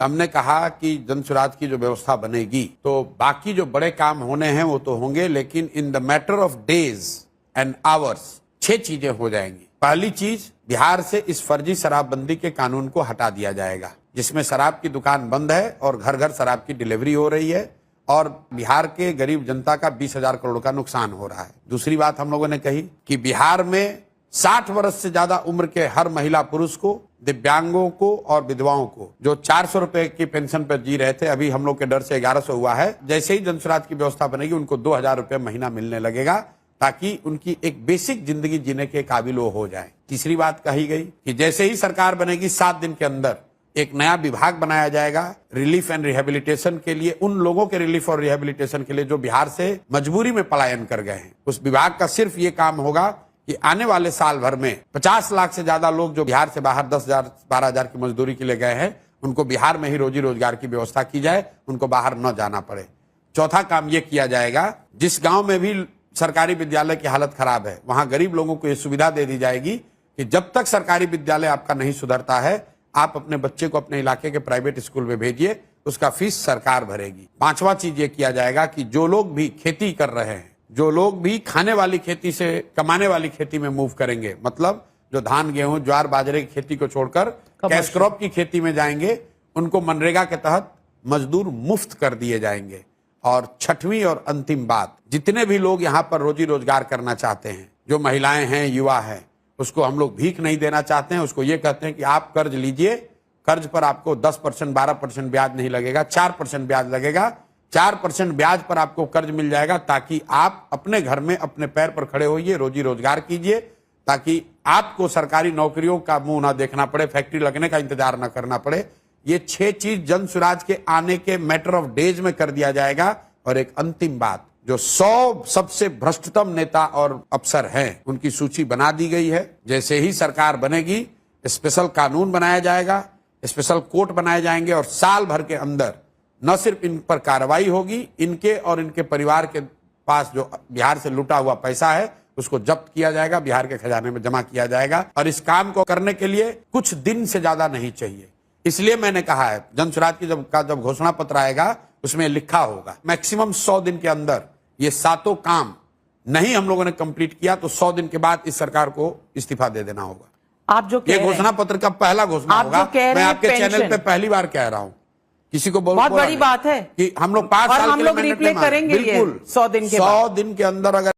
हमने कहा कि जन सुराज की जो व्यवस्था बनेगी तो बाकी जो बड़े काम होने हैं वो तो होंगे, लेकिन in the matter of days and hours 6 चीजें हो जाएंगी। पहली चीज, बिहार से इस फर्जी शराबबंदी के कानून को हटा दिया जाएगा, जिसमें शराब की दुकान बंद है और घर घर शराब की डिलीवरी हो रही है और बिहार के गरीब जनता का 20,000 करोड़ का नुकसान हो रहा है। दूसरी बात हम लोगों ने कही कि बिहार में 60 वर्ष से ज्यादा उम्र के हर महिला पुरुष को, दिव्यांगों को और विधवाओं को, जो 400 रुपए की पेंशन पर जी रहे थे, अभी हम लोग के डर से 1100 हुआ है, जैसे ही जनसुराज की व्यवस्था बनेगी उनको 2,000 रुपए महीना मिलने लगेगा, ताकि उनकी एक बेसिक जिंदगी जीने के काबिल वो हो जाए। तीसरी बात कही गई कि जैसे ही सरकार बनेगी 7 दिन के अंदर एक नया विभाग बनाया जाएगा रिलीफ एंड रिहेबिलिटेशन के लिए, उन लोगों के रिलीफ और रिहेबिलिटेशन के लिए जो बिहार से मजबूरी में पलायन कर गए हैं। उस विभाग का सिर्फ ये काम होगा कि आने वाले साल भर में 50 लाख से ज्यादा लोग जो बिहार से बाहर 10,000 12,000 की मजदूरी के लिए गए हैं, उनको बिहार में ही रोजी रोजगार की व्यवस्था की जाए, उनको बाहर न जाना पड़े। चौथा काम ये किया जाएगा, जिस गांव में भी सरकारी विद्यालय की हालत खराब है वहां गरीब लोगों को ये सुविधा दे दी जाएगी कि जब तक सरकारी विद्यालय आपका नहीं सुधरता है, आप अपने बच्चे को अपने इलाके के प्राइवेट स्कूल में भेजिए, उसका फीस सरकार भरेगी। पांचवा चीज ये किया जाएगा कि जो लोग भी खेती कर रहे हैं, जो लोग भी खाने वाली खेती से कमाने वाली खेती में मूव करेंगे, मतलब जो धान गेहूं ज्वार बाजरे की खेती को छोड़कर कैश क्रॉप की खेती में जाएंगे, उनको मनरेगा के तहत मजदूर मुफ्त कर दिए जाएंगे। और छठवीं और अंतिम बात, जितने भी लोग यहाँ पर रोजी रोजगार करना चाहते हैं, जो महिलाएं हैं, युवा हैं, उसको हम लोग भीख नहीं देना चाहते हैं। उसको ये कहते हैं कि आप कर्ज लीजिए, कर्ज पर आपको 10% 12% ब्याज नहीं लगेगा, 4% ब्याज लगेगा। 4% ब्याज पर आपको कर्ज मिल जाएगा, ताकि आप अपने घर में अपने पैर पर खड़े होइए, रोजी रोजगार कीजिए, ताकि आपको सरकारी नौकरियों का मुंह ना देखना पड़े, फैक्ट्री लगने का इंतजार ना करना पड़े। ये 6 चीज जन सुराज के आने के मैटर ऑफ डेज में कर दिया जाएगा। और एक अंतिम बात, जो 100 सबसे भ्रष्टतम नेता और अफसर हैं, उनकी सूची बना दी गई है। जैसे ही सरकार बनेगी स्पेशल कानून बनाया जाएगा, स्पेशल कोर्ट बनाए जाएंगे और साल भर के अंदर न सिर्फ इन पर कार्रवाई होगी, इनके और इनके परिवार के पास जो बिहार से लूटा हुआ पैसा है उसको जब्त किया जाएगा, बिहार के खजाने में जमा किया जाएगा। और इस काम को करने के लिए कुछ दिन से ज्यादा नहीं चाहिए। इसलिए मैंने कहा है जन सुराज की जब घोषणा पत्र आएगा उसमें लिखा होगा मैक्सिमम 100 दिन के अंदर ये 7 काम नहीं हम लोगों ने कंप्लीट किया तो 100 दिन के बाद इस सरकार को इस्तीफा दे देना होगा। आप जो ये घोषणा पत्र का पहला घोषणा होगा। मैं आपके चैनल पे पहली बार कह रहा हूँ, किसी को बहुत बड़ी बात है कि हम लोग 5 साल के लिए रिप्ले करेंगे, बिल्कुल 100 दिन के 100 दिन के अंदर अगर